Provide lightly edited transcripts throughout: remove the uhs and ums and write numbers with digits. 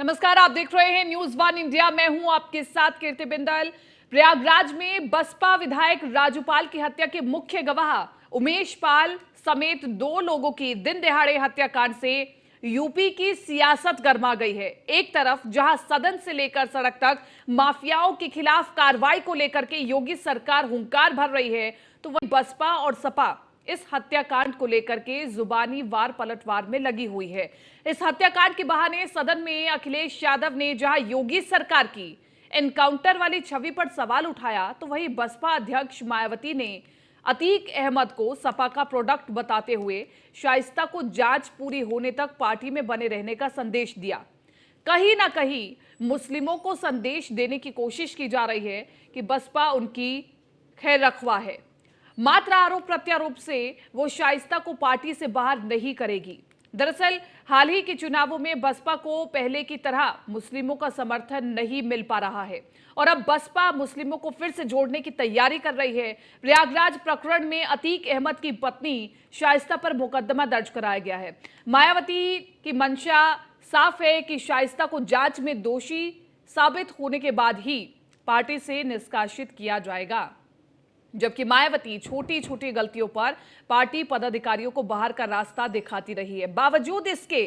नमस्कार, आप देख रहे हैं न्यूज वन इंडिया। मैं हूं आपके साथ कीर्ति बिंदल। प्रयागराज में बसपा विधायक राजू पाल की हत्या के मुख्य गवाह उमेश पाल समेत 2 लोगों की दिन दहाड़े हत्याकांड से यूपी की सियासत गर्मा गई है। एक तरफ जहां सदन से लेकर सड़क तक माफियाओं के खिलाफ कार्रवाई को लेकर के योगी सरकार हुंकार भर रही है, तो वहीं बसपा और सपा इस हत्याकांड को लेकर के जुबानी वार पलटवार में लगी हुई है। इस हत्याकांड के बहाने सदन में अखिलेश यादव ने जहां योगी सरकार की एनकाउंटर वाली छवि पर सवाल उठाया, तो वहीं बसपा अध्यक्ष मायावती ने अतीक अहमद को सपा का प्रोडक्ट बताते हुए शाइस्ता को जांच पूरी होने तक पार्टी में बने रहने का संदेश दिया। कहीं ना कहीं मुस्लिमों को संदेश देने की कोशिश की जा रही है कि बसपा उनकी खैर रखवा है। मात्र आरोप प्रत्यारोप से वो शाइस्ता को पार्टी से बाहर नहीं करेगी। दरअसल हाल ही के चुनावों में बसपा को पहले की तरह मुस्लिमों का समर्थन नहीं मिल पा रहा है और अब बसपा मुस्लिमों को फिर से जोड़ने की तैयारी कर रही है। प्रयागराज प्रकरण में अतीक अहमद की पत्नी शाइस्ता पर मुकदमा दर्ज कराया गया है। मायावती की मंशा साफ है कि शाइस्ता को जांच में दोषी साबित होने के बाद ही पार्टी से निष्कासित किया जाएगा, जबकि मायावती छोटी छोटी गलतियों पर पार्टी पदाधिकारियों को बाहर का रास्ता दिखाती रही है। बावजूद इसके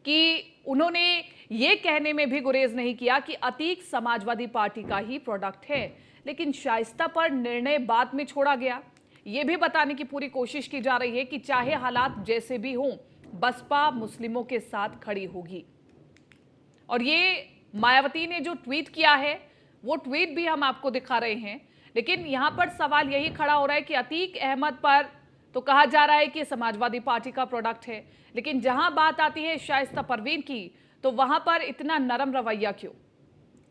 कि उन्होंने ये कहने में भी गुरेज नहीं किया कि अतीक समाजवादी पार्टी का ही प्रोडक्ट है, लेकिन शाइस्ता पर निर्णय बाद में छोड़ा गया। ये भी बताने की पूरी कोशिश की जा रही है कि चाहे हालात जैसे भी हों, बसपा मुस्लिमों के साथ खड़ी होगी। और ये मायावती ने जो ट्वीट किया है, वो ट्वीट भी हम आपको दिखा रहे हैं। लेकिन यहां पर सवाल यही खड़ा हो रहा है कि अतीक अहमद पर तो कहा जा रहा है कि समाजवादी पार्टी का प्रोडक्ट है, लेकिन जहां बात आती है शाइस्ता परवीन की, तो वहां पर इतना नरम रवैया क्यों?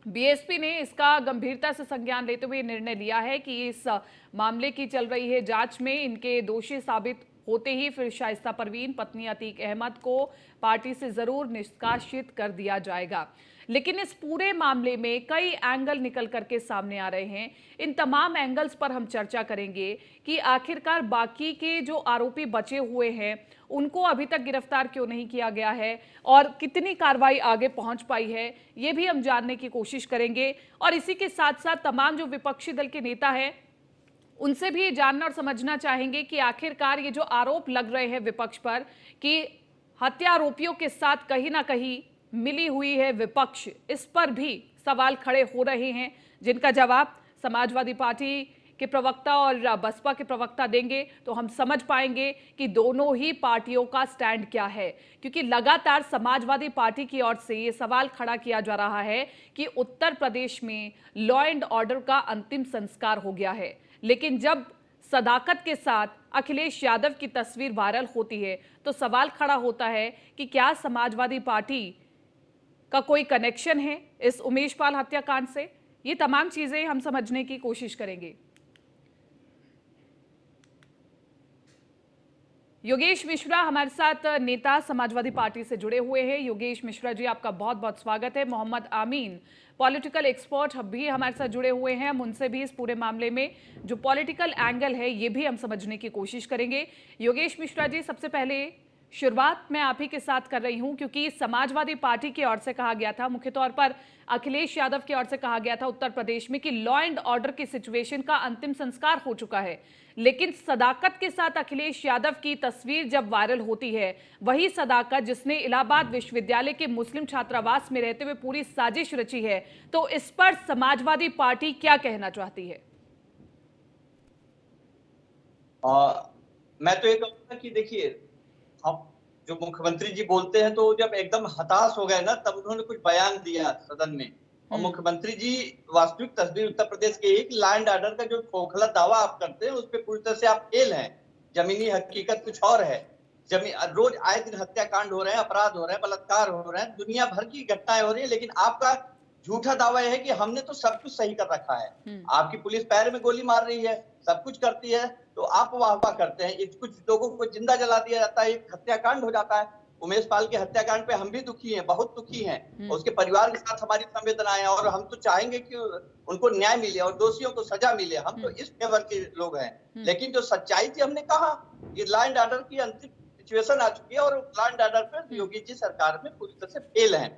बीएसपी ने इसका गंभीरता से संज्ञान लेते हुए निर्णय लिया है कि इस मामले की चल रही है जांच में इनके दोषी साबित होते ही फिर शाइस्ता परवीन पत्नी अतीक अहमद को पार्टी से जरूर निष्कासित कर दिया जाएगा। लेकिन इस पूरे मामले में कई एंगल निकल करके सामने आ रहे हैं। इन तमाम एंगल्स पर हम चर्चा करेंगे कि आखिरकार बाकी के जो आरोपी बचे हुए हैं उनको अभी तक गिरफ्तार क्यों नहीं किया गया है और कितनी कार्रवाई आगे पहुंच पाई है, ये भी हम जानने की कोशिश करेंगे। और इसी के साथ साथ तमाम जो विपक्षी दल के नेता हैं उनसे भी जानना और समझना चाहेंगे कि आखिरकार ये जो आरोप लग रहे हैं विपक्ष पर कि हत्या आरोपियों के साथ कहीं ना कहीं मिली हुई है विपक्ष, इस पर भी सवाल खड़े हो रहे हैं, जिनका जवाब समाजवादी पार्टी के प्रवक्ता और बसपा के प्रवक्ता देंगे तो हम समझ पाएंगे कि दोनों ही पार्टियों का स्टैंड क्या है। क्योंकि लगातार समाजवादी पार्टी की ओर से ये सवाल खड़ा किया जा रहा है कि उत्तर प्रदेश में लॉ एंड ऑर्डर का अंतिम संस्कार हो गया है, लेकिन जब सदाकत के साथ अखिलेश यादव की तस्वीर वायरल होती है तो सवाल खड़ा होता है कि क्या समाजवादी पार्टी का कोई कनेक्शन है इस उमेश पाल हत्याकांड से। ये तमाम चीजें हम समझने की कोशिश करेंगे। योगेश मिश्रा हमारे साथ नेता समाजवादी पार्टी से जुड़े हुए हैं। योगेश मिश्रा जी, आपका बहुत बहुत स्वागत है। मोहम्मद आमीन पॉलिटिकल एक्सपर्ट भी हमारे साथ जुड़े हुए हैं, हम उनसे भी इस पूरे मामले में जो पॉलिटिकल एंगल है ये भी हम समझने की कोशिश करेंगे। योगेश मिश्रा जी, सबसे पहले शुरुआत मैं आप ही के साथ कर रही हूं, क्योंकि समाजवादी पार्टी की ओर से कहा गया था, मुख्य तौर पर अखिलेश यादव की ओर से कहा गया था उत्तर प्रदेश में कि लॉ एंड ऑर्डर की सिचुएशन का अंतिम संस्कार हो चुका है, लेकिन सदाकत के साथ अखिलेश यादव की तस्वीर जब वायरल होती है, वही सदाकत जिसने इलाहाबाद विश्वविद्यालय के मुस्लिम छात्रावास में रहते हुए पूरी साजिश रची है, तो इस पर समाजवादी पार्टी क्या कहना चाहती है? मैं तो ये कहूंगा कि देखिए, हम जो मुख्यमंत्री जी बोलते हैं तो जब एकदम हताश हो गए ना, तब उन्होंने कुछ बयान दिया सदन में। और मुख्यमंत्री जी वास्तविक तस्वीर उत्तर प्रदेश के एक लॉ एंड ऑर्डर का जो खोखला दावा आप करते हैं उस पर पूरी तरह से आप फेल हैं। जमीनी हकीकत कुछ और है। रोज आए दिन हत्याकांड हो रहे हैं, अपराध हो रहे हैं, बलात्कार हो रहे हैं, दुनिया भर की घटनाएं हो रही है, लेकिन आपका झूठा दावा यह है कि हमने तो सब कुछ सही कर रखा है। आपकी पुलिस पैर में गोली मार रही है, सब कुछ करती है, तो आप वाह वाह करते हैं। कुछ लोगों को जिंदा जला दिया जाता है, एक हत्याकांड हो जाता है। उमेश पाल के हत्याकांड पे हम भी दुखी हैं, बहुत दुखी हैं। उसके परिवार के साथ हमारी संवेदनाएं हैं और हम तो चाहेंगे कि उनको न्याय मिले और दोषियों को सजा मिले। हम तो इस फेवर के लोग हैं। लेकिन जो सच्चाई थी, हमने कहा कि लॉ एंड ऑर्डर की अंतिम सिचुएशन आ चुकी है और लॉ एंड ऑर्डर पर योगी जी सरकार में पूरी तरह से फेल है।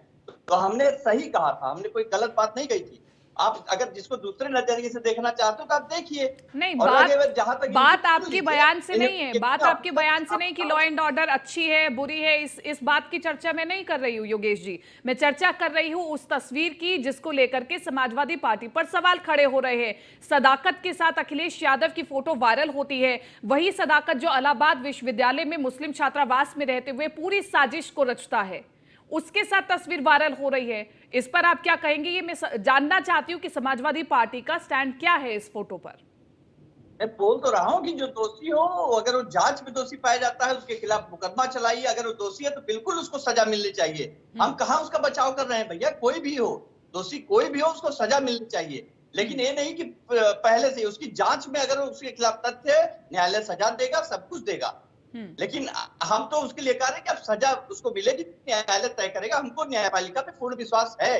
तो हमने सही कहा था, हमने कोई गलत बात नहीं कही थी। आप अगर जिसको दूसरे नजरिए से देखना चाहते हो तो आप देखिए। नहीं, और बात जहां तक इनकी बात सुन आपके लीजिए, बयान से नहीं है, बात आपके बयान से नहीं कि लॉ आप एंड ऑर्डर अच्छी है बुरी है, इस बात की चर्चा मैं नहीं कर रही हूँ योगेश जी। मैं चर्चा कर रही हूँ उस तस्वीर की जिसको लेकर के समाजवादी पार्टी पर सवाल खड़े हो रहे हैं। सदाकत के साथ अखिलेश यादव की फोटो वायरल होती है, वही सदाकत जो इलाहाबाद विश्वविद्यालय में मुस्लिम छात्रावास में रहते हुए पूरी साजिश को रचता है, उसके साथ तस्वीर वायरल हो रही है। इस पर आप क्या कहेंगे? ये मैं जानना चाहती हूँ कि समाजवादी पार्टी का स्टैंड क्या है इस फोटो पर। मैं बोल तो रहा हूँ कि जो दोषी हो, अगर वो जांच में दोषी पाया जाता है उसके खिलाफ मुकदमा चलाइए, अगर वो दोषी है तो बिल्कुल उसको सजा मिलनी चाहिए। हम कहाँ उसका बचाव कर रहे हैं भैया, कोई भी हो, दोषी कोई भी हो उसको सजा मिलनी चाहिए। लेकिन ये नहीं कि पहले से उसकी जांच में अगर उसके खिलाफ तथ्य है, न्यायालय सजा देगा, सब कुछ देगा। लेकिन हम तो उसके लिए कह रहे हैं कि अब सजा उसको मिलेगी, न्यायालय तय करेगा। हमको न्यायपालिका पे पूर्ण विश्वास है।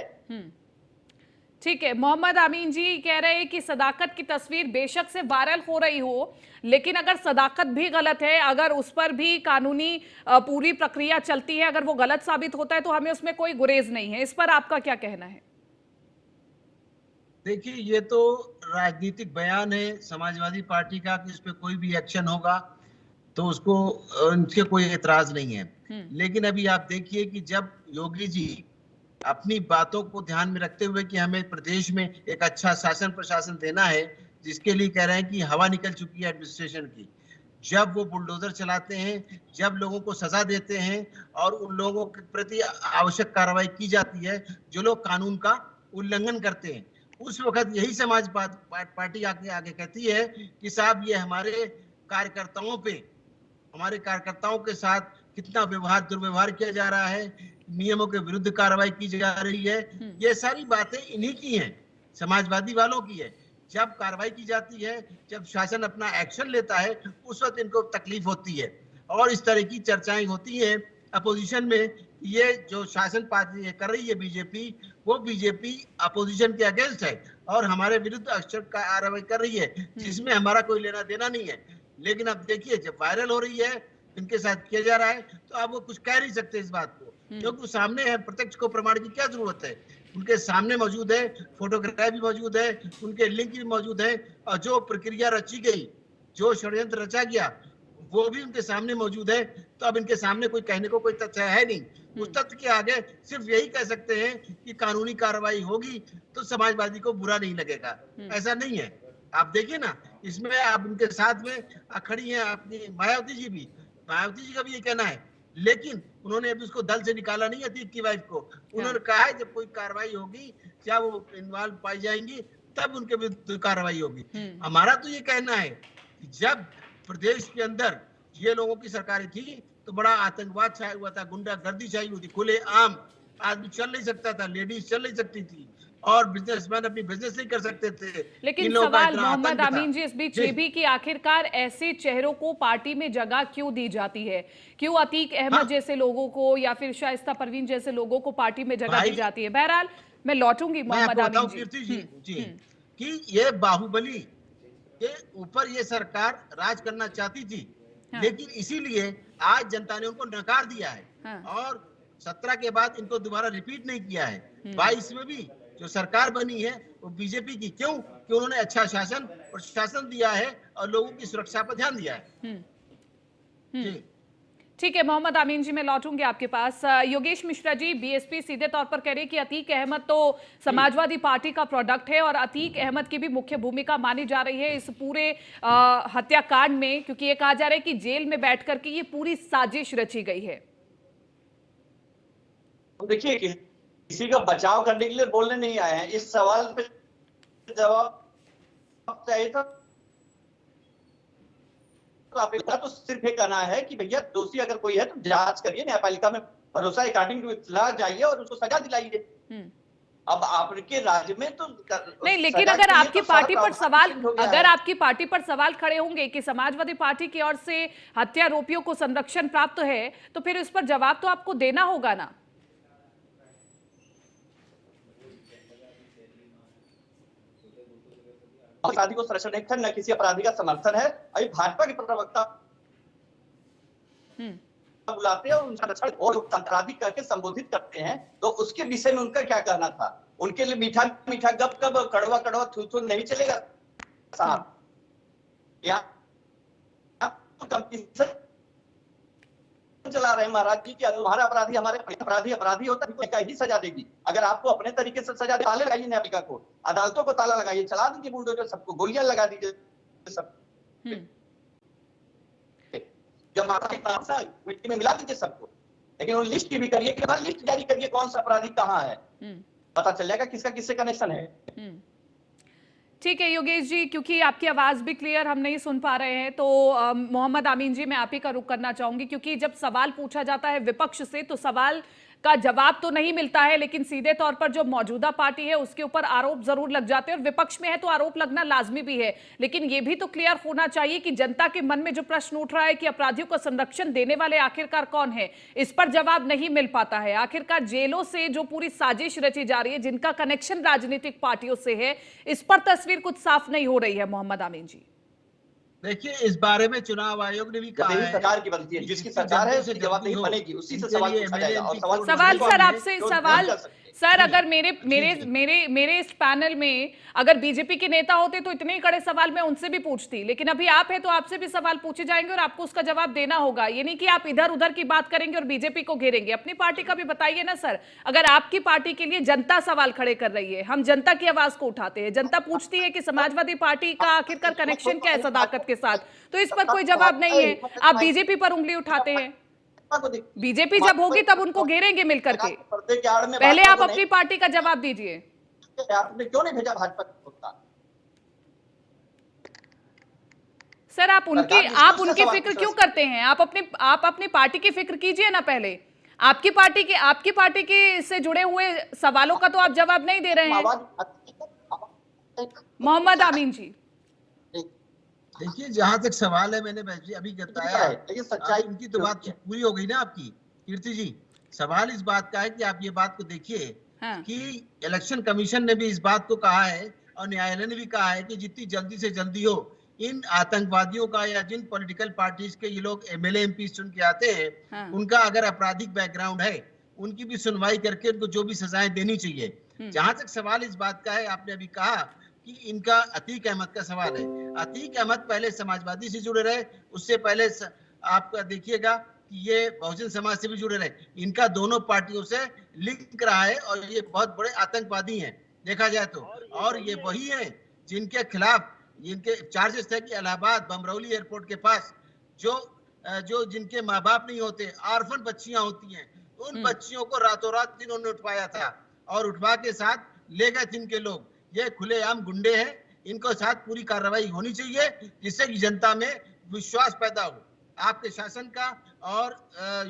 ठीक है, मोहम्मद अमीन जी कह रहे हैं कि सदाकत की तस्वीर बेशक से वायरल हो रही हो, लेकिन अगर सदाकत भी गलत है, अगर उस पर भी कानूनी पूरी प्रक्रिया चलती है, अगर वो गलत साबित होता है तो हमें उसमें कोई गुरेज नहीं है। इस पर आपका क्या कहना है? देखिए, ये तो राजनीतिक बयान है समाजवादी पार्टी का कि इस पे कोई भी एक्शन होगा तो उसको उनसे कोई एतराज नहीं है। लेकिन अभी आप देखिए कि जब योगी जी अपनी बातों को ध्यान में रखते हुए कि हमें प्रदेश में एक अच्छा शासन प्रशासन देना है, जिसके लिए कह रहे हैं कि हवा निकल चुकी है एडमिनिस्ट्रेशन की, जब वो बुलडोजर चलाते हैं, जब लोगों को सजा देते हैं और उन लोगों के प्रति आवश्यक कार्रवाई की जाती है जो लोग कानून का उल्लंघन करते हैं, उस वक्त यही समाज पार्टी आगे आगे कहती है कि साहब ये हमारे कार्यकर्ताओं के साथ कितना दुर्व्यवहार किया जा रहा है, नियमों के विरुद्ध कार्रवाई की जा रही है। ये सारी बातें इन्हीं की हैं, समाजवादी वालों की है। जब कार्रवाई की जाती है, जब शासन अपना एक्शन लेता है, उस वक्त इनको तकलीफ होती है और इस तरह की चर्चाएं होती हैं अपोजिशन में। ये जो शासन पार्टी कर रही है बीजेपी, वो बीजेपी अपोजिशन के अगेंस्ट है और हमारे विरुद्ध अक्षर कार्रवाई कर रही है, जिसमें हमारा कोई लेना देना नहीं है। लेकिन अब देखिए, जब वायरल हो रही है, इनके साथ किया जा रहा है, तो अब वो कुछ कह नहीं सकते इस बात को, क्योंकि सामने है, प्रत्यक्ष को प्रमाण की क्या जरूरत है। उनके सामने मौजूद है, फोटोग्राफ भी मौजूद है, उनके लिंक भी मौजूद है और जो प्रक्रिया रची गई, जो षड्यंत्र रचा गया, वो भी उनके सामने मौजूद है। तो अब इनके सामने कोई कहने को कोई तथ्य है नहीं। उस तथ्य के आगे सिर्फ यही कह सकते हैं कि कानूनी कार्रवाई होगी तो समाजवादी को बुरा नहीं लगेगा। ऐसा नहीं है। आप देखिए ना, इसमें आप उनके साथ में खड़ी हैं अपनी मायावती जी भी, मायावती जी का भी ये कहना है, लेकिन उन्होंने अभी उसको दल से निकाला नहीं, अतीक की वाइफ को। उन्होंने कहा है जब कोई कार्रवाई होगी, क्या वो इन्वॉल्व पाई जाएंगी, तब उनके विरुद्ध कार्रवाई होगी। हमारा तो ये कहना है कि जब प्रदेश के अंदर ये लोगों की सरकारें थी तो बड़ा आतंकवाद छाया हुआ था, गुंडागर्दी छाई हुई थी, खुले आम आदमी चल नहीं सकता था, लेडीज चल नहीं सकती थी और बिजनेसमैन अपनी बिजनेस नहीं कर सकते थे। लेकिन सवाल मोहम्मद अमीन जी इस बीच ये भी कि आखिरकार ऐसे चेहरों को पार्टी में जगह क्यों दी जाती है? क्यों अतीक अहमद जैसे लोगों को या फिर शाइस्ता परवीन जैसे लोगों को पार्टी में जगह दी जाती है? बहरहाल मैं लौटूंगी मोहम्मद अमीन जी कि ये बाहुबली के ऊपर ये सरकार राज करना चाहती थी, लेकिन इसीलिए आज जनता ने उनको नकार दिया है और 17 के बाद इनको दोबारा रिपीट नहीं किया है। 22 में भी जो सरकार बनी है वो बीजेपी की, क्यों? कि उन्होंने अच्छा शासन और शासन दिया है और लोगों की सुरक्षा पर ध्यान दिया है। ठीक है मोहम्मद अमीन जी, मैं लौटूंगी आपके पास। योगेश मिश्रा जी, बीएसपी सीधे तौर पर कह रही है कि अतीक अहमद तो समाजवादी पार्टी का प्रोडक्ट है और अतीक अहमद की भी मुख्य भूमिका मानी जा रही है इस पूरे हत्याकांड में, क्योंकि ये कहा जा रहा है कि जेल में बैठकर के ये पूरी साजिश रची गई है। देखिए, किसी का बचाव करने के लिए बोलने नहीं आए हैं, इस सवाल पे जवाब चाहिए था तो आप तो सिर्फ ये कहना है कि भैया दोषी अगर कोई है तो जांच करिए, न्यायपालिका में भरोसा अकॉर्डिंग टू इत्तला जाइए और उसको सजा दिलाइए। अब आपके राज्य में तो नहीं, लेकिन अगर आपकी पार्टी पर सवाल आपकी पार्टी पर सवाल खड़े होंगे कि समाजवादी पार्टी की ओर से हत्यारोपियों को संरक्षण प्राप्त है, तो फिर इस पर जवाब तो आपको देना होगा ना। अपराधी को संरक्षण न किसी अपराधी का समर्थन है। अभी भाजपा के प्रवक्ता बुलाते हैं और उनका रक्षण और अपराधी करके संबोधित करते हैं, तो उसके विषय में उनका क्या कहना था? उनके लिए मीठा मीठा गप गप, कड़वा कड़वा थू थू नहीं चलेगा साहब। चला रहे हैं महाराज जी कि तुम्हारा अपराधी हमारे अपराधी होता है क्या ही सजा देगी। अगर आपको अपने तरीके से सजा ताले लगाइए न्यायपालिका को, अदालतों को ताला लगाइए, चला दीजिए बुलडोजर, सबको गोलियां लगा दीजिए सब, जब माता मिट्टी में मिला दीजिए सबको। लेकिन वो लिस्ट भी करिए कि भाई लिस्ट जारी करिए कौन सा अपराधी कहाँ है, पता चल जाएगा किसका किससे कनेक्शन है। ठीक है योगेश जी, क्योंकि आपकी आवाज भी क्लियर हम नहीं सुन पा रहे हैं, तो मोहम्मद आमीन जी मैं आप ही का रुख करना चाहूंगी, क्योंकि जब सवाल पूछा जाता है विपक्ष से तो सवाल का जवाब तो नहीं मिलता है, लेकिन सीधे तौर पर जो मौजूदा पार्टी है उसके ऊपर आरोप जरूर लग जाते हैं, और विपक्ष में है तो आरोप लगना लाजमी भी है। लेकिन यह भी तो क्लियर होना चाहिए कि जनता के मन में जो प्रश्न उठ रहा है कि अपराधियों को संरक्षण देने वाले आखिरकार कौन है, इस पर जवाब नहीं मिल पाता है। आखिरकार जेलों से जो पूरी साजिश रची जा रही है, जिनका कनेक्शन राजनीतिक पार्टियों से है, इस पर तस्वीर कुछ साफ नहीं हो रही है। मोहम्मद आमीन जी देखिए, इस बारे में चुनाव आयोग ने भी कहा है सरकार की बनती है, जिसकी सरकार है उसकी जवाबदेही बनेगी, उसी से सवाल पूछा जाएगा। और सवाल सर आपसे सवाल सर, अगर मेरे इस पैनल में अगर बीजेपी के नेता होते तो इतने कड़े सवाल मैं उनसे भी पूछती, लेकिन अभी आप हैं तो आपसे भी सवाल पूछे जाएंगे और आपको उसका जवाब देना होगा। ये नहीं कि आप इधर उधर की बात करेंगे और बीजेपी को घेरेंगे। अपनी पार्टी का भी बताइए ना सर। अगर आपकी पार्टी के लिए जनता सवाल खड़े कर रही है, हम जनता की आवाज को उठाते हैं, जनता पूछती है कि समाजवादी पार्टी का आखिरकार कनेक्शन क्या है सदाकत के साथ, तो इस पर कोई जवाब नहीं है। आप बीजेपी पर उंगली उठाते हैं। बीजेपी जब होगी तब उनको घेरेंगे मिलकर के। पहले आप अपनी पार्टी का जवाब दीजिए। आपने क्यों नहीं भेजा भाजपा को? सर आप उनकी फिक्र क्यों करते हैं? आप अपनी पार्टी की फिक्र कीजिए ना पहले। आपकी पार्टी के से जुड़े हुए सवालों का तो आप जवाब नहीं दे रहे हैं। मोहम्मद आमीन जी देखिए, जहां तक सवाल है, मैंने अभी बताया, सच्चाई इनकी तो बात पूरी हो गई ना आपकी कीर्ति जी। सवाल इस बात का है कि आप ये बात को देखिए कि इलेक्शन कमीशन ने भी इस बात को कहा है और न्यायालय ने भी कहा है कि जितनी जल्दी से जल्दी हो इन आतंकवादियों का या जिन पॉलिटिकल पार्टीज के ये लोग एमएलए एमपी चुन के आते हैं, उनका अगर आपराधिक बैकग्राउंड है, उनकी भी सुनवाई करके उनको जो भी सजाएं देनी चाहिए। जहां तक सवाल इस बात का है, आपने अभी कहा कि इनका अतीक अहमद का सवाल है। अतीक अहमद पहले समाजवादी से जुड़े रहे, उससे पहले आपका देखिएगा कि ये बहुजन समाज से भी जुड़े रहे। इनका दोनों पार्टियों से लिंक रहा है और ये बहुत बड़े आतंकवादी हैं देखा जाए तो। और ये वही हैं जिनके खिलाफ इनके चार्जेस थे कि इलाहाबाद बमरौली एयरपोर्ट के पास जो जिनके माँ बाप नहीं होते, आर्फन बच्चियां होती हैं, उन बच्चियों को रातों रात इन्होंने उठवाया था और उठवा के साथ ले गए जिनके लोग। ये खुलेआम गुंडे हैं, इनको साथ पूरी कार्रवाई होनी चाहिए जिससे कि जनता में विश्वास पैदा हो आपके शासन का और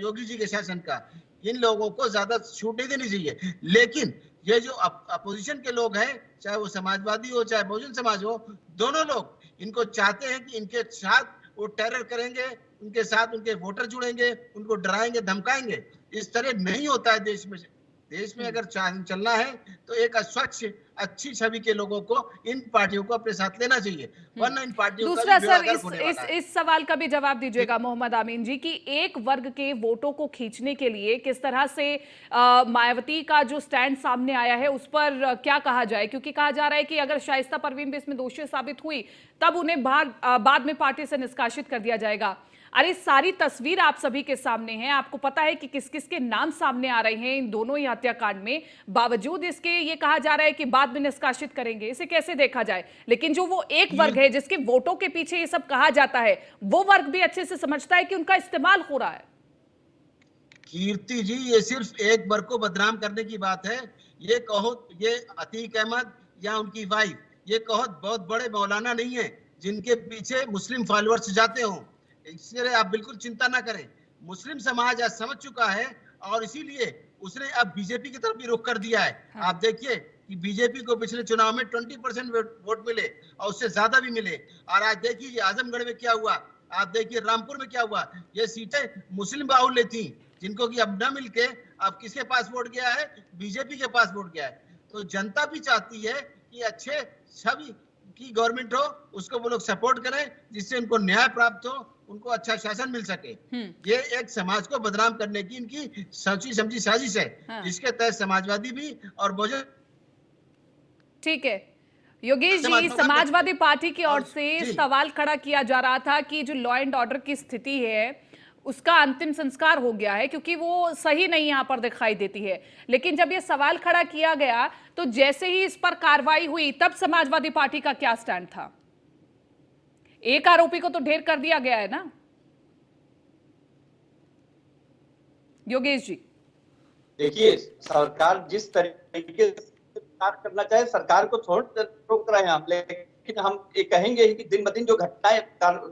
योगी जी के शासन का। इन लोगों को ज्यादा छूट नहीं देनी चाहिए। लेकिन ये जो अपोजिशन के लोग हैं, चाहे वो समाजवादी हो चाहे बहुजन समाज हो, दोनों लोग इनको चाहते हैं कि इनके साथ वो टेरर करेंगे, उनके साथ उनके वोटर जुड़ेंगे, उनको डराएंगे धमकाएंगे। इस तरह नहीं होता है देश में। देश में अगर चलना है तो एक स्वच्छ अच्छी छवि के लोगों को इन पार्टियों को अपने साथ लेना चाहिए, वरना इन पार्टियों दूसरा सर इस सवाल का भी जवाब दीजिएगा मोहम्मद आमीन जी कि एक वर्ग के वोटों को खींचने के लिए किस तरह से मायावती का जो स्टैंड सामने आया है उस पर क्या कहा जाए, क्योंकि कहा जा रहा है कि अगर शाइस्ता परवीन भी इसमें दोषी साबित हुई तब उन्हें बाद में पार्टी से निष्कासित कर दिया जाएगा। अरे सारी तस्वीर आप सभी के सामने है, आपको पता है कि किस किस के नाम सामने आ रहे हैं इन दोनों ही हत्याकांड में, बावजूद इसके ये कहा जा रहा है कि बाद में निष्कासित करेंगे। इसे कैसे देखा जाए? लेकिन जो वो एक वर्ग है जिसके वोटों के पीछे ये सब कहा जाता है, वो वर्ग भी अच्छे से समझता है कि उनका इस्तेमाल हो रहा है। कीर्ति जी, ये सिर्फ एक वर्ग को बदनाम करने की बात है। ये कहो ये अतीक अहमद या उनकी वाइफ, ये कहो बहुत बड़े मौलाना नहीं है जिनके पीछे मुस्लिम फॉलोअर्स जाते हों। इसलिए आप बिल्कुल चिंता ना करें। मुस्लिम समाज आज समझ चुका है और इसीलिए उसने अब बीजेपी की तरफ भी रुख कर दिया है। आप देखिए कि बीजेपी को पिछले चुनाव में 20% वोट मिले और उससे ज्यादा भी मिले। और आज देखिए आजमगढ़ में क्या हुआ, आप देखिए रामपुर में क्या हुआ। ये सीटें मुस्लिम बाहुल्य थी जिनको कि अब न मिलके अब किसके पास वोट गया है, बीजेपी के पास वोट गया है। तो जनता भी चाहती है कि अच्छे छवि की गवर्नमेंट हो, उसको वो लोग सपोर्ट करें जिससे उनको न्याय प्राप्त हो, उनको अच्छा शासन मिल सके। ये एक समाज को बदनाम करने की इनकी सोची समझी साजिश है। हाँ। इसके तहत समाजवादी भी और बहुजन ठीक है योगेश जी, समाज समाजवादी पार्टी की ओर और- से जी। सवाल खड़ा किया जा रहा था कि जो लॉ एंड ऑर्डर की स्थिति है उसका अंतिम संस्कार हो गया है क्योंकि वो सही नहीं यहां पर दिखाई देती है। लेकिन जब ये सवाल खड़ा किया गया तो जैसे ही इस पर कार्रवाई हुई तब समाजवादी पार्टी का क्या स्टैंड था? एक आरोपी को तो ढेर कर दिया गया है ना योगेश जी। देखिए, सरकार जिस तरीके से कार्य करना चाहे सरकार को छोड़ रोक रहे हैं आप, लेकिन हम ये कहेंगे कि दिन ब दिन जो घटनाएं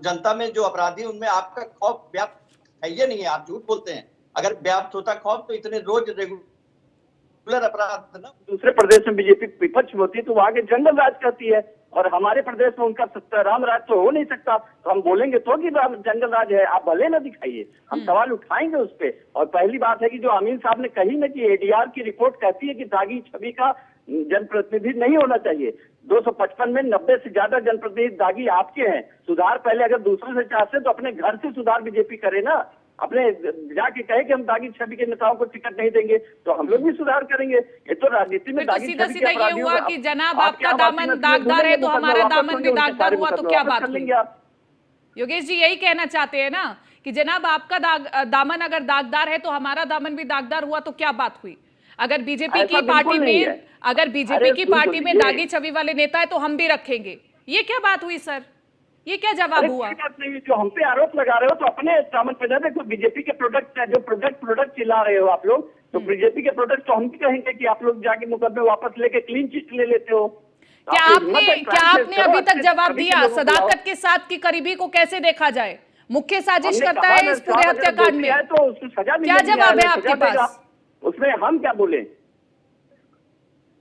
जनता में जो अपराधी उनमें आपका खौफ व्याप्त है ये नहीं है। आप झूठ बोलते हैं। अगर व्याप्त होता खौफ तो इतने रोज रेगुलर अपराध ना। दूसरे प्रदेश में बीजेपी विपक्ष में होती है तो वहां के जंगल राज करती है, और हमारे प्रदेश में उनका राम राज तो हो नहीं सकता। तो हम बोलेंगे तो कि जंगल राज है, आप भले ना दिखाइए, हम सवाल उठाएंगे उस पे। और पहली बात है कि जो अमीन साहब ने कही ना कि एडीआर की रिपोर्ट कहती है कि दागी छवि का जनप्रतिनिधि नहीं होना चाहिए। 255 में 90 से ज्यादा जनप्रतिनिधि दागी आपके हैं। सुधार पहले अगर दूसरों से चाहते तो अपने घर से सुधार बीजेपी करे ना, अपने जाके कहे कि हम दागी छवि के नेताओं को टिकट नहीं देंगे, तो हम लोग भी सुधार करेंगे। ये तो राजनीति में फिर तो दागी सीधा छवि के सीधा ये अपराधियों हुआ का कि जनाब आपके आपका आम आदमी दामन में दागदार है तो मुकदमा हमारा वापस दामन होंगे, भी उनके दागदार सारे हुआ तो मुकदमे क्या वापस बात कर हुई? लेंगे आप। योगेश जी यही कहना चाहते हैं ना कि जनाब आपका दामन अगर दागदार है तो हमारा दामन भी दागदार हुआ तो क्या बात हुई? अगर बीजेपी ऐसा की बिल्कुल पार्टी नहीं में है। अगर बीजेपी अरे की सुन तो पार्टी में लीजिए। दागी छवि वाले नेता है तो हम भी रखेंगे, ये क्या बात हुई सर? ये क्या जवाब अरे हुआ? कोई बात नहीं, जो हम पे आरोप लगा रहे हो तो अपने दामन पे ना देखो। बीजेपी के प्रोडक्ट है, जो प्रोडक्ट चिल्ला रहे हो आप लोग, तो बीजेपी के प्रोडक्ट तो हम भी कहेंगे कि आप लोग जाके मुकदमे वापस लेके क्लीन चिट ले लेते हो। क्या आपने अभी तक जवाब दिया सदाकत के के साथ की करीबी को कैसे देखा जाए? मुख्य साजिश हमने करता कहा है ना, इस पूरे साहब, अगर हत्याकांड दोषी में। है तो उसको सजा क्या मिलेगी, जवाब है न्यायालय आपके सजा देगा। पास? उसमें हम क्या बोले?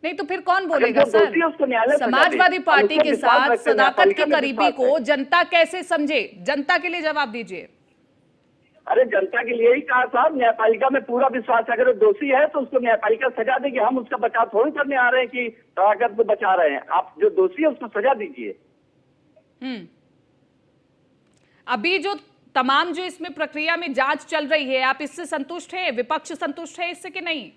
नहीं तो फिर कौन बोलेगा अगर जो दोषी है उसको सर? न्यायालय सजा दे। समाजवादी हम पार्टी उस पर के विश्वास साथ रखते हैं, सदाकत न्यायपालिका की में करीबी विश्वास को है। जनता कैसे समझे? जनता के लिए जवाब दीजिए। अरे जनता के लिए ही कहा साहब, न्यायपालिका में पूरा विश्वास है। अगर वो दोषी है तो उसको न्यायपालिका सजा देगी। हम उसका बचाव थोड़ी करने आ रहे हैं कि सदाकत को बचा रहे हैं। आप जो दोषी है उसको सजा दीजिए। अभी जो तमाम जो इसमें प्रक्रिया में जांच चल रही है, आप इससे संतुष्ट हैं? विपक्ष संतुष्ट है इससे कि नहीं?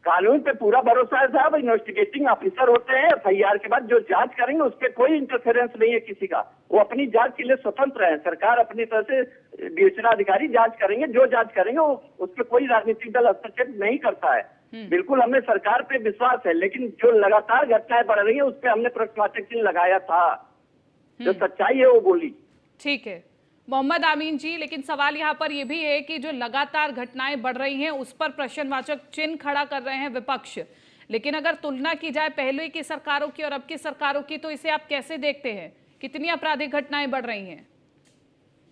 कानून पे पूरा भरोसा है साहब। इन्वेस्टिगेटिंग ऑफिसर होते हैं, एफआईआर के बाद जो जांच करेंगे उस पर कोई इंटरफेरेंस नहीं है किसी का। वो अपनी जांच के लिए स्वतंत्र है। सरकार अपनी तरह से डिविजनल अधिकारी जांच करेंगे, जो जांच करेंगे वो उस पर कोई राजनीतिक दल हस्तक्षेप नहीं करता है। बिल्कुल हमें सरकार पे विश्वास है, लेकिन जो लगातार घटनाएं बढ़ रही है उस पर हमने प्रश्नवाचक चिन्ह लगाया था। जो सच्चाई है वो बोली। ठीक है मोहम्मद आमीन जी, लेकिन सवाल यहाँ पर यह भी है कि जो लगातार घटनाएं बढ़ रही हैं उस पर प्रश्नवाचक चिन्ह खड़ा कर रहे हैं विपक्ष। लेकिन अगर तुलना की जाए पहले की सरकारों की और अब की सरकारों की, तो इसे आप कैसे देखते हैं? कितनी आपराधिक घटनाएं बढ़ रही हैं?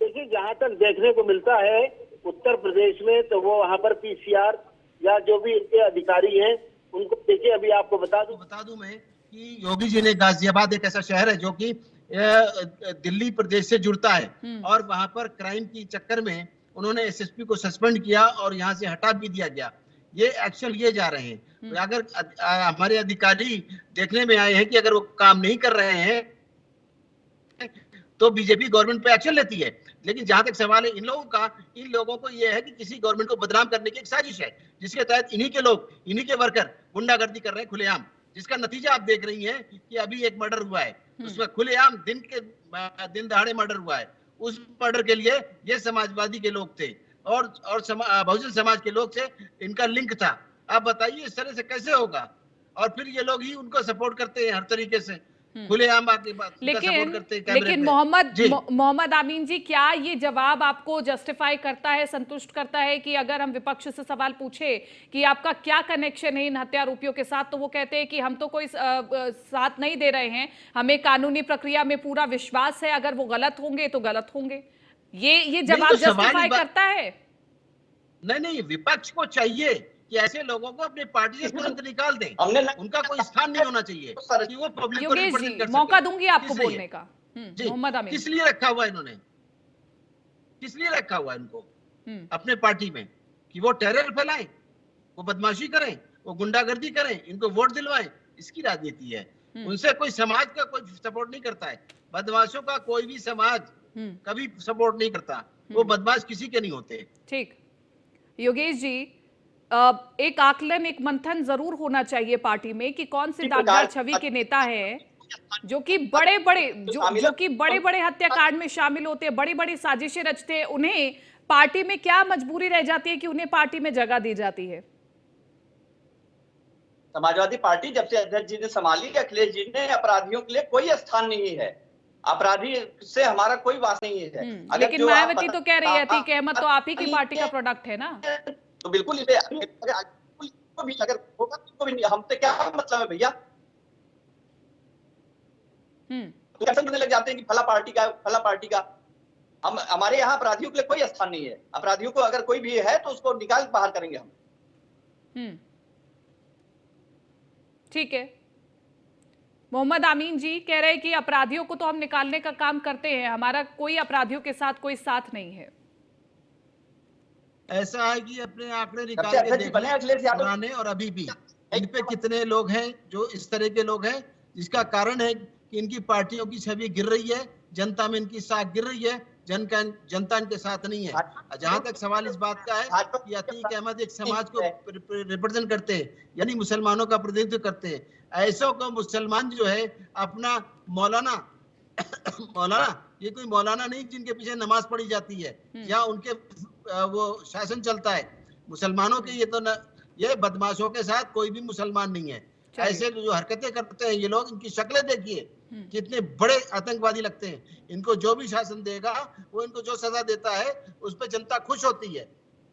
देखिए, जहाँ तक देखने को मिलता है उत्तर प्रदेश में, तो वो वहाँ पर पीसीआर या जो भी इनके अधिकारी हैं उनको देखिए, अभी आपको बता दूं मैं कि योगी जी ने गाजियाबाद एक ऐसा शहर है जो कि दिल्ली प्रदेश से जुड़ता है, और वहां पर क्राइम की चक्कर में उन्होंने एसएसपी को सस्पेंड किया और यहाँ से हटा भी दिया गया। ये एक्शन लिए जा रहे हैं। अगर हमारे अधिकारी देखने में आए हैं कि अगर वो काम नहीं कर रहे हैं तो बीजेपी गवर्नमेंट पे एक्शन लेती है। लेकिन जहां तक सवाल है इन लोगों को ये है कि किसी गवर्नमेंट को बदनाम करने की एक साजिश है, जिसके तहत इन्हीं के लोग, इन्हीं के वर्कर गुंडागर्दी कर रहे हैं खुलेआम, जिसका नतीजा आप देख रही हैं कि अभी एक मर्डर हुआ है, उसमें खुलेआम दिन दहाड़े मर्डर हुआ है। उस मर्डर के लिए ये समाजवादी के लोग थे और बहुजन समाज के लोग से इनका लिंक था। आप बताइए इस तरह से कैसे होगा? और फिर ये लोग ही उनको सपोर्ट करते हैं हर तरीके से, खुलेआम आके सपोर्ट करते हैं। लेकिन मोहम्मद आमीन जी, क्या ये जवाब आपको जस्टिफाई करता है, संतुष्ट करता है कि अगर हम विपक्ष से सवाल पूछे कि आपका क्या कनेक्शन है इन हत्यारोपियों के साथ, तो वो कहते हैं कि हम तो कोई साथ नहीं दे रहे हैं, हमें कानूनी प्रक्रिया में पूरा विश्वास है, अगर वो गलत होंगे तो गलत होंगे। ये जवाब जस्टिफाई करता है? नहीं, विपक्ष को चाहिए कि ऐसे लोगों को अपनी पार्टी से तुरंत निकाल दें। उनका कोई स्थान नहीं होना चाहिए कि वो पब्लिक को रिप्रेजेंट कर सके। मौका दूंगी आपको बोलने का। मोहम्मद आमीन, किस लिए रखा हुआ इन्होंने? किस लिए रखा हुआ इनको अपने पार्टी में? कि वो टेरर फैलाएं, वो बदमाशी करें, वो गुंडागर्दी करें, इनको वोट दिलवाएं, इसकी राजनीति है। उनसे कोई समाज का कोई सपोर्ट नहीं करता है। बदमाशों का कोई भी समाज कभी सपोर्ट नहीं करता, वो बदमाश किसी के नहीं होते। ठीक। योगेश जी, एक आकलन, एक मंथन जरूर होना चाहिए पार्टी में कि कौन से दागदार छवि के नेता हैं जो कि बड़े बड़े बड़े बड़े हत्याकांड में शामिल होते हैं, बड़ी बड़ी साजिशें रचते हैं। उन्हें पार्टी में क्या मजबूरी रह जाती है कि उन्हें पार्टी में जगह दी जाती है? समाजवादी पार्टी जब से अध्यक्ष जी ने संभाली, अखिलेश जी ने, अपराधियों के लिए कोई स्थान नहीं है। अपराधी से हमारा कोई वास नहीं है। लेकिन मायावती तो कह रही है अतीक अहमद तो आप ही की पार्टी का प्रोडक्ट है ना। तो बिल्कुल इसे अगर होगा तो भी हमसे क्या मतलब है भैया। तो ऐसा करने लग जाते हैं कि फला पार्टी का। हम, हमारे यहाँ अपराधियों के लिए कोई स्थान नहीं है। अपराधियों को अगर कोई भी है तो उसको निकाल बाहर करेंगे हम। ठीक है। मोहम्मद आमीन जी कह रहे हैं कि अपराधियों को तो हम निकालने का काम करते हैं, हमारा कोई अपराधियों के साथ कोई साथ नहीं है। ऐसा है कि अपने आंकड़े निकाल के देख पुराने और अभी भी इन पे कितने लोग हैं जो इस तरह के लोग हैं, जिसका कारण है कि इनकी पार्टियों की छवि गिर रही है, जनता में इनकी साख गिर रही है, जनता इनके साथ नहीं है। जहां तक सवाल इस बात का है कि अतीक अहमद एक समाज को रिप्रेजेंट करते हैं, यानी मुसलमानों का प्रतिनिधित्व करते हैं, ऐसों को मुसलमान जो है अपना मौलाना ये कोई मौलाना नहीं जिनके पीछे नमाज पढ़ी जाती है या उनके वो शासन चलता है। मुसलमानों के ये बदमाशों के साथ कोई भी मुसलमान नहीं है। ऐसे जो हरकतें करते हैं ये लोग, इनकी शक्लें देखिए कितने बड़े आतंकवादी लगते हैं। इनको जो भी शासन देगा, वो इनको जो सजा देता है उस पर जनता खुश होती है।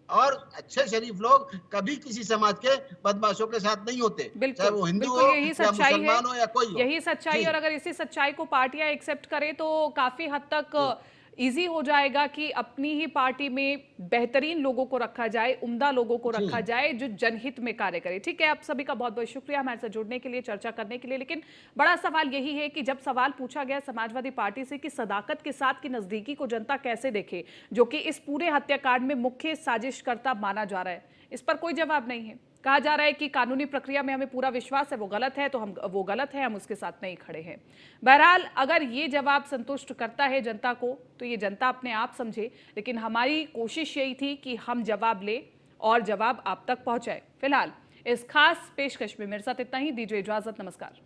और अच्छे शरीफ लोग कभी किसी समाज के बदमाशों के साथ नहीं होते, चाहे वो हिंदू हो या मुसलमान हो या कोई हो। यही सच्चाई, और अगर इसी सच्चाई को पार्टियां एक्सेप्ट करें तो काफी हद तक इजी हो जाएगा कि अपनी ही पार्टी में बेहतरीन लोगों को रखा जाए, उम्दा लोगों को रखा जाए जो जनहित में कार्य करे। ठीक है, आप सभी का बहुत बहुत शुक्रिया हमारे साथ जुड़ने के लिए, चर्चा करने के लिए। लेकिन बड़ा सवाल यही है कि जब सवाल पूछा गया समाजवादी पार्टी से कि सदाकत के साथ की नजदीकी को जनता कैसे देखे, जो कि इस पूरे हत्याकांड में मुख्य साजिशकर्ता माना जा रहा है, इस पर कोई जवाब नहीं है। कहा जा रहा है कि कानूनी प्रक्रिया में हमें पूरा विश्वास है, वो गलत है तो वो गलत है, हम उसके साथ नहीं खड़े हैं। बहरहाल अगर ये जवाब संतुष्ट करता है जनता को तो ये जनता अपने आप समझे, लेकिन हमारी कोशिश यही थी कि हम जवाब ले और जवाब आप तक पहुंचाए। फिलहाल इस खास पेशकश में मेरे साथ इतना ही। दीजिए इजाजत, नमस्कार।